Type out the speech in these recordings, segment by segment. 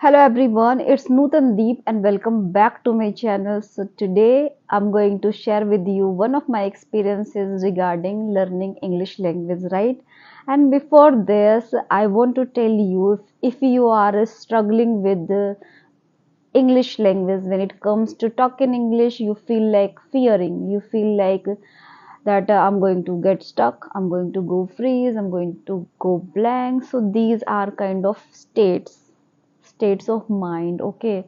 Hello everyone, it's Nootan and welcome back to my channel. So today I'm going to share with you one of my experiences regarding learning English language, right? And before this, I want to tell you if you are struggling with the English language when it comes to talking English, you feel like fearing, you feel like that I'm going to get stuck, I'm going to go freeze, I'm going to go blank. So these are kind of states of mind, okay?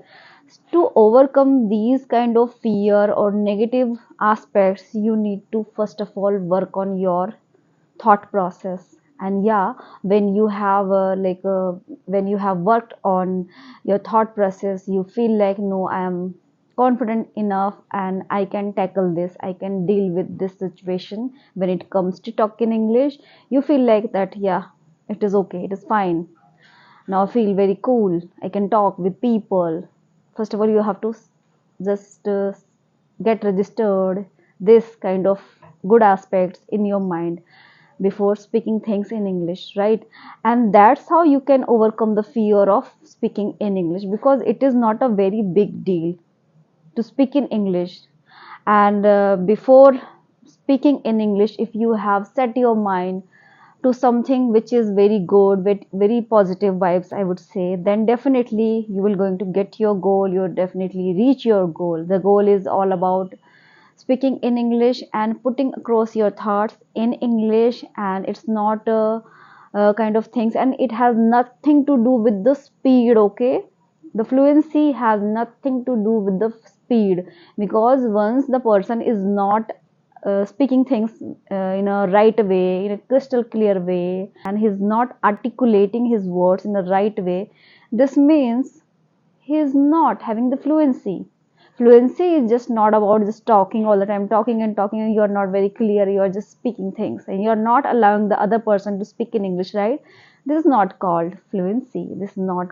To overcome these kind of fear or negative aspects, you need to first of all work on your thought process. And yeah, when you have when you have worked on your thought process, you feel like, no, I am confident enough and I can tackle this, I can deal with this situation. When it comes to talking English, you feel like that, yeah, it is okay, it is fine. Now I feel very cool, I can talk with people. First of all, you have to just get registered this kind of good aspects in your mind before speaking things in English, right? And that's how you can overcome the fear of speaking in English, because it is not a very big deal to speak in English. And before speaking in English, if you have set your mind to something which is very good, with very positive vibes, I would say, then definitely you will going to get your goal, you'll definitely reach your goal. The goal is all about speaking in English and putting across your thoughts in English, and it's not kind of things, and it has nothing to do with the speed, okay? The fluency has nothing to do with the speed, because once the person is not speaking things in a right way, in a crystal clear way, and he's not articulating his words in the right way, this means he is not having the fluency. Fluency is just not about just talking all the time, talking and talking, and you're not very clear, you're just speaking things and you're not allowing the other person to speak in English, right? This is not called fluency. This is not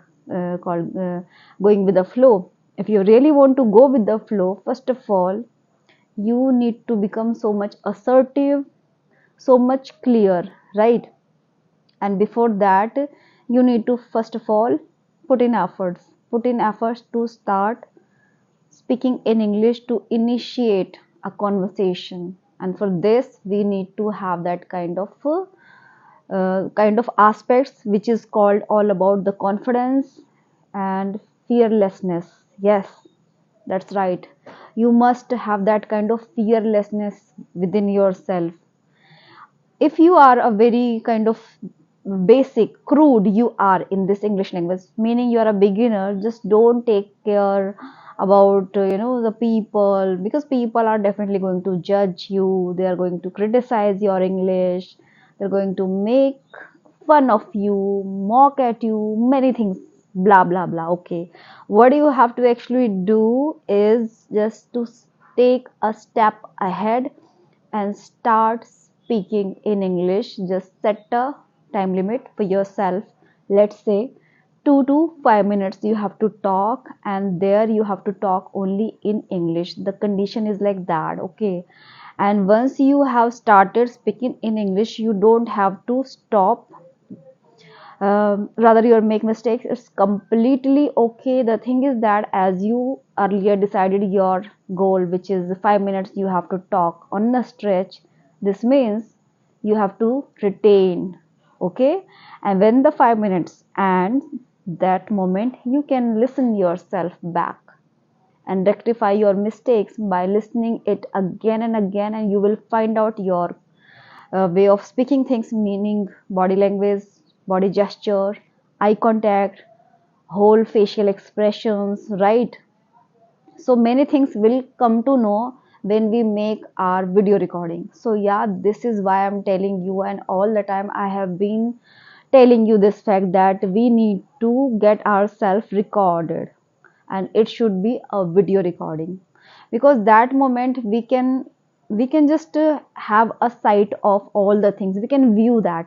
called going with the flow. If you really want to go with the flow, first of all, you need to become so much assertive, so much clear, right? And before that, you need to first of all put in efforts to start speaking in English, to initiate a conversation. And for this, we need to have that kind of aspects, which is called all about the confidence and fearlessness. Yes, that's right. You must have that kind of fearlessness within yourself. If you are a very kind of basic crude, you are in this English language, meaning you are a beginner, just don't take care about the people, because people are definitely going to judge you, they are going to criticize your English, they're going to make fun of you, mock at you, many things, blah blah blah, okay? What you have to actually do is just to take a step ahead and start speaking in English. Just set a time limit for yourself. Let's say 2 to 5 minutes you have to talk, and there you have to talk only in English. The condition is like that, okay? And once you have started speaking in English, you don't have to stop. Rather, you'll make mistakes, it's completely okay. The thing is that as you earlier decided your goal, which is 5 minutes you have to talk on a stretch, this means you have to retain, okay? And when the 5 minutes ends, that moment you can listen yourself back and rectify your mistakes by listening it again and again, and you will find out your way of speaking things, meaning body language, body gesture, eye contact, whole facial expressions, right? So many things will come to know when we make our video recording. So yeah, this is why I'm telling you, and all the time I have been telling you this fact, that we need to get ourselves recorded, and it should be a video recording, because that moment we can just have a sight of all the things, we can view that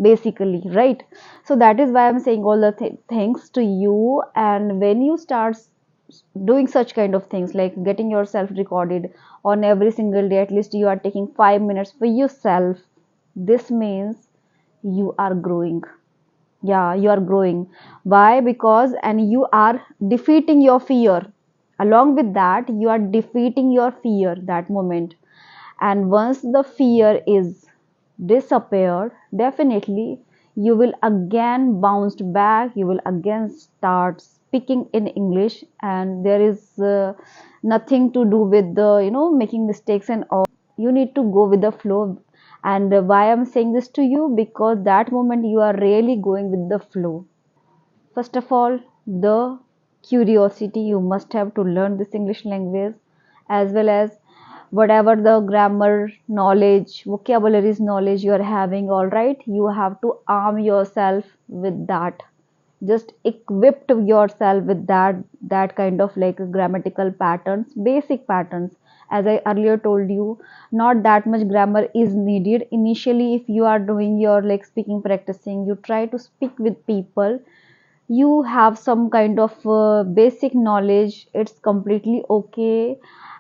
basically, right? So that is why I'm saying all the things to you. And when you start doing such kind of things, like getting yourself recorded on every single day, at least you are taking 5 minutes for yourself, this means you are growing. Yeah, you are growing. Why? Because and you are defeating your fear. Along with that, you are defeating your fear that moment. And once the fear is disappeared, definitely you will again bounce back, you will again start speaking in English, and there is nothing to do with the making mistakes and all. You need to go with the flow. And why I'm saying this to you, because that moment you are really going with the flow. First of all, the curiosity you must have to learn this English language, as well as whatever the grammar knowledge, vocabularies knowledge you are having, all right, you have to arm yourself with that. Just equipped yourself with that kind of like grammatical patterns, basic patterns. As I earlier told you, not that much grammar is needed initially. If you are doing your like speaking practicing, you try to speak with people, you have some kind of basic knowledge, it's completely okay.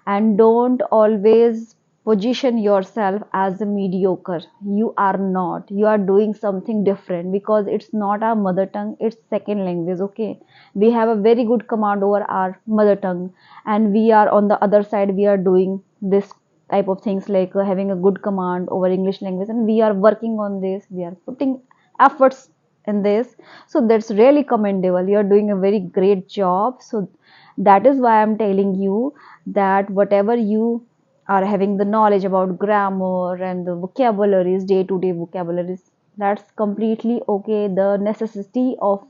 And don't always position yourself as a mediocre. You are not, you are doing something different, because it's not our mother tongue, it's second language. Okay, we have a very good command over our mother tongue, and we are on the other side, we are doing this type of things like having a good command over English language, and we are working on this, we are putting efforts in this. So that's really commendable, you're doing a very great job. So that is why I'm telling you that whatever you are having the knowledge about grammar and the vocabularies, day to day vocabularies, that's completely okay. The necessity of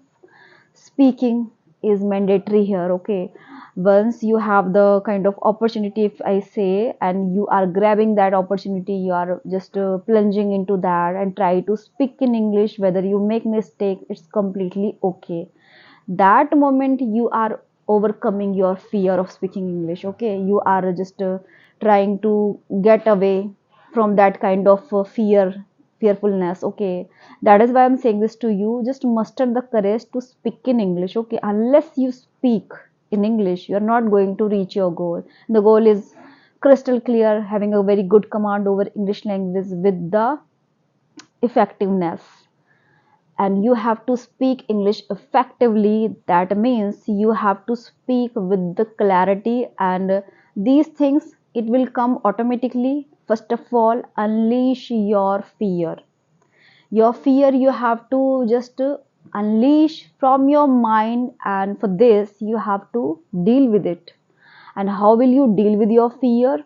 speaking is mandatory here. Okay, once you have the kind of opportunity, if I say, and you are grabbing that opportunity, you are just plunging into that and try to speak in English, whether you make mistake, it's completely okay. That moment you are overcoming your fear of speaking English. Okay, you are just trying to get away from that kind of fearfulness. Okay, that is why I'm saying this to you, just muster the courage to speak in English. Okay, unless you speak in English, you are not going to reach your goal. The goal is crystal clear, having a very good command over English language with the effectiveness. And you have to speak English effectively. That means you have to speak with the clarity, and these things it will come automatically. First of all, unleash your fear. Your fear you have to just unleash from your mind, and for this you have to deal with it. And how will you deal with your fear?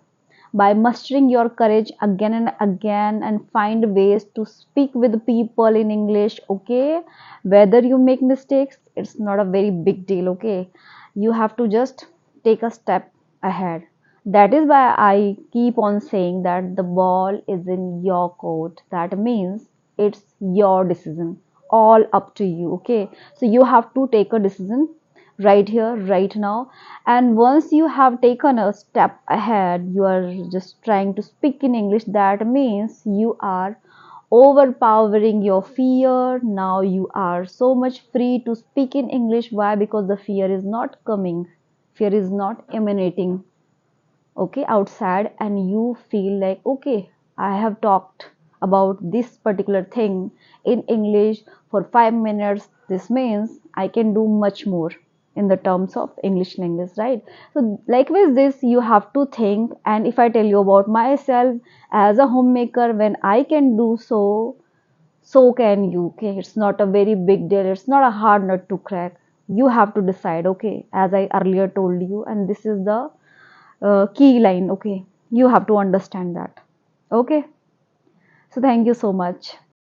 By mustering your courage again and again and find ways to speak with people in English. Okay, whether you make mistakes, it's not a very big deal. Okay, you have to just take a step ahead. That is why I keep on saying that the ball is in your court. That means it's your decision, all up to you. Okay, so you have to take a decision right here, right now. And once you have taken a step ahead, you are just trying to speak in English. That means you are overpowering your fear. Now you are so much free to speak in English. Why? Because the fear is not coming, fear is not emanating, okay, outside, and you feel like, okay, I have talked about this particular thing in English for 5 minutes, this means I can do much more in the terms of English language, right? So likewise this you have to think. And if I tell you about myself as a homemaker, when I can do so, so can you. Okay, it's not a very big deal, it's not a hard nut to crack. You have to decide. Okay, as I earlier told you, and this is the key line. Okay, you have to understand that. Okay, so thank you so much.